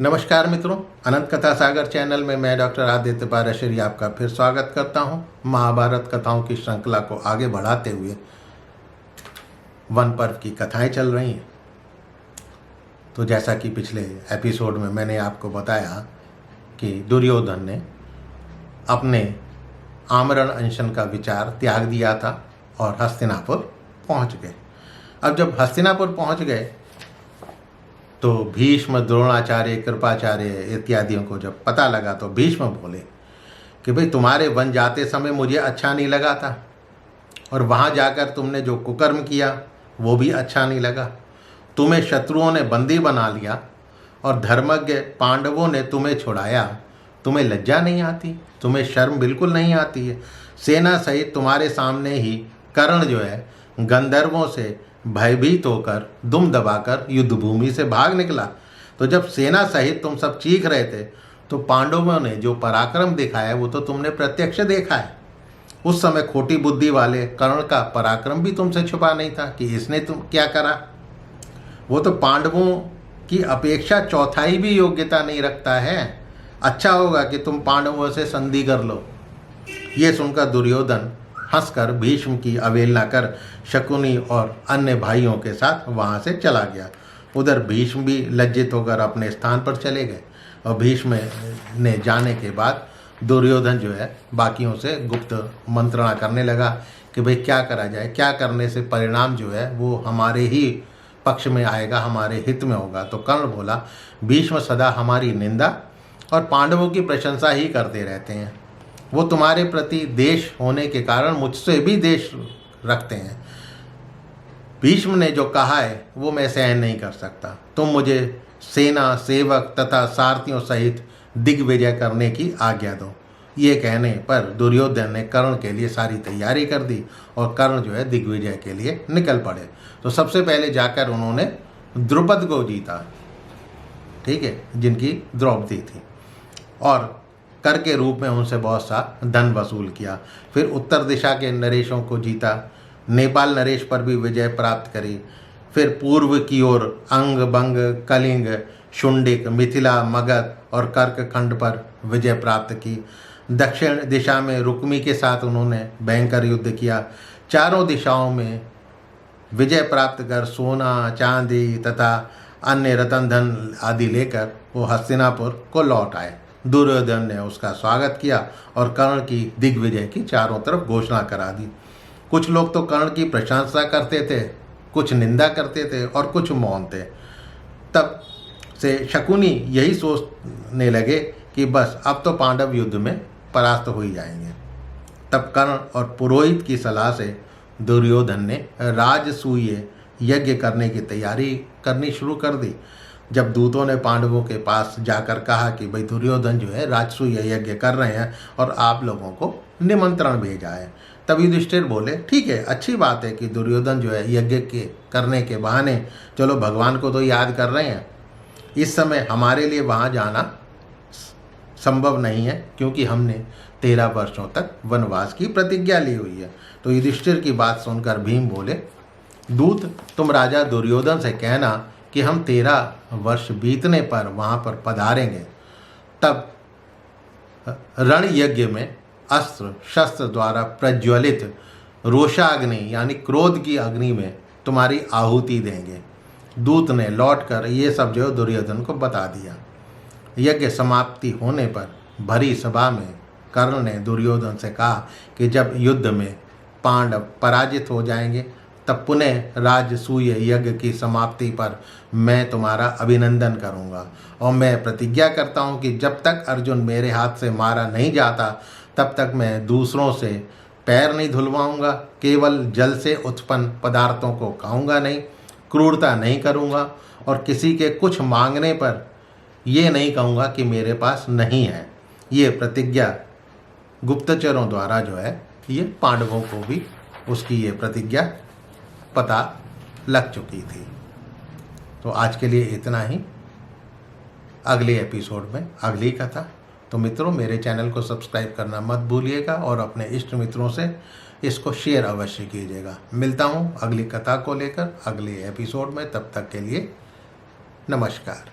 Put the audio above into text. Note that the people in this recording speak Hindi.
नमस्कार मित्रों, अनंत कथा सागर चैनल में मैं डॉक्टर आदित्य पाराशरी आपका फिर स्वागत करता हूं। महाभारत कथाओं की श्रृंखला को आगे बढ़ाते हुए वन पर्व की कथाएं चल रही हैं। तो जैसा कि पिछले एपिसोड में मैंने आपको बताया कि दुर्योधन ने अपने आमरण अनशन का विचार त्याग दिया था और हस्तिनापुर पहुंच गए। अब जब हस्तिनापुर पहुंच गए तो भीष्म, द्रोणाचार्य, कृपाचार्य इत्यादियों को जब पता लगा तो भीष्म बोले कि भाई तुम्हारे वन जाते समय मुझे अच्छा नहीं लगा था और वहाँ जाकर तुमने जो कुकर्म किया वो भी अच्छा नहीं लगा। तुम्हें शत्रुओं ने बंदी बना लिया और धर्मज्ञ पांडवों ने तुम्हें छुड़ाया। तुम्हें लज्जा नहीं आती, तुम्हें शर्म बिल्कुल नहीं आती है। सेना सहित तुम्हारे सामने ही कर्ण जो है गंधर्वों से भयभीत होकर दुम दबाकर युद्ध भूमि से भाग निकला। तो जब सेना सहित तुम सब चीख रहे थे तो पांडवों ने जो पराक्रम दिखाया वो तो तुमने प्रत्यक्ष देखा है। उस समय खोटी बुद्धि वाले कर्ण का पराक्रम भी तुमसे छुपा नहीं था कि इसने तुम क्या करा। वो तो पांडवों की अपेक्षा चौथाई भी योग्यता नहीं रखता है। अच्छा होगा कि तुम पांडवों से संधि कर लो। ये सुनकर दुर्योधन हंसकर भीष्म की अवहेलना कर शकुनी और अन्य भाइयों के साथ वहां से चला गया। उधर भीष्म भी लज्जित होकर अपने स्थान पर चले गए और भीष्म ने जाने के बाद दुर्योधन जो है बाकियों से गुप्त मंत्रणा करने लगा कि भाई क्या करा जाए, क्या करने से परिणाम जो है वो हमारे ही पक्ष में आएगा, हमारे हित में होगा। तो कर्ण बोला, भीष्म सदा हमारी निंदा और पांडवों की प्रशंसा ही करते रहते हैं। वो तुम्हारे प्रति देश होने के कारण मुझसे भी देश रखते हैं। भीष्म ने जो कहा है वो मैं सहन नहीं कर सकता। तुम मुझे सेना, सेवक तथा सारथियों सहित दिग्विजय करने की आज्ञा दो। ये कहने पर दुर्योधन ने कर्ण के लिए सारी तैयारी कर दी और कर्ण जो है दिग्विजय के लिए निकल पड़े। तो सबसे पहले जाकर उन्होंने द्रुपद को जीता, ठीक है, जिनकी द्रौपदी थी, और कर के रूप में उनसे बहुत सा धन वसूल किया। फिर उत्तर दिशा के नरेशों को जीता, नेपाल नरेश पर भी विजय प्राप्त करी। फिर पूर्व की ओर अंग, बंग, कलिंग, शुंडिक, मिथिला, मगध और कर्क खंड पर विजय प्राप्त की। दक्षिण दिशा में रुक्मी के साथ उन्होंने भयंकर युद्ध किया। चारों दिशाओं में विजय प्राप्त कर सोना, चांदी तथा अन्य रतन धन आदि लेकर वो हस्तिनापुर को लौट आए। दुर्योधन ने उसका स्वागत किया और कर्ण की दिग्विजय की चारों तरफ घोषणा करा दी। कुछ लोग तो कर्ण की प्रशंसा करते थे, कुछ निंदा करते थे और कुछ मौन थे। तब से शकुनी यही सोचने लगे कि बस अब तो पांडव युद्ध में परास्त हो ही जाएंगे। तब कर्ण और पुरोहित की सलाह से दुर्योधन ने राजसूय यज्ञ करने की तैयारी करनी शुरू कर दी। जब दूतों ने पांडवों के पास जाकर कहा कि भाई दुर्योधन जो है राजसूय यज्ञ कर रहे हैं और आप लोगों को निमंत्रण भेजा है, तब युधिष्ठिर बोले, ठीक है, अच्छी बात है कि दुर्योधन जो है यज्ञ के करने के बहाने चलो भगवान को तो याद कर रहे हैं। इस समय हमारे लिए वहाँ जाना संभव नहीं है क्योंकि हमने 13 वर्षों तक वनवास की प्रतिज्ञा ली हुई है। तो युधिष्ठिर की बात सुनकर भीम बोले, दूत तुम राजा दुर्योधन से कहना कि हम 13 वर्ष बीतने पर वहाँ पर पधारेंगे। तब रण यज्ञ में अस्त्र शस्त्र द्वारा प्रज्वलित रोषाग्नि यानी क्रोध की अग्नि में तुम्हारी आहुति देंगे। दूत ने लौटकर ये सब जो दुर्योधन को बता दिया। यज्ञ समाप्ति होने पर भरी सभा में कर्ण ने दुर्योधन से कहा कि जब युद्ध में पांडव पराजित हो जाएंगे तब पुनः राजसूय यज्ञ की समाप्ति पर मैं तुम्हारा अभिनंदन करूंगा और मैं प्रतिज्ञा करता हूं कि जब तक अर्जुन मेरे हाथ से मारा नहीं जाता तब तक मैं दूसरों से पैर नहीं धुलवाऊंगा, केवल जल से उत्पन्न पदार्थों को खाऊंगा नहीं, क्रूरता नहीं करूंगा और किसी के कुछ मांगने पर ये नहीं कहूँगा कि मेरे पास नहीं है। ये प्रतिज्ञा गुप्तचरों द्वारा जो है ये पांडवों को भी उसकी ये प्रतिज्ञा पता लग चुकी थी। तो आज के लिए इतना ही। अगले एपिसोड में अगली कथा। तो मित्रों, मेरे चैनल को सब्सक्राइब करना मत भूलिएगा और अपने इष्ट मित्रों से इसको शेयर अवश्य कीजिएगा। मिलता हूँ अगली कथा को लेकर अगले एपिसोड में। तब तक के लिए नमस्कार।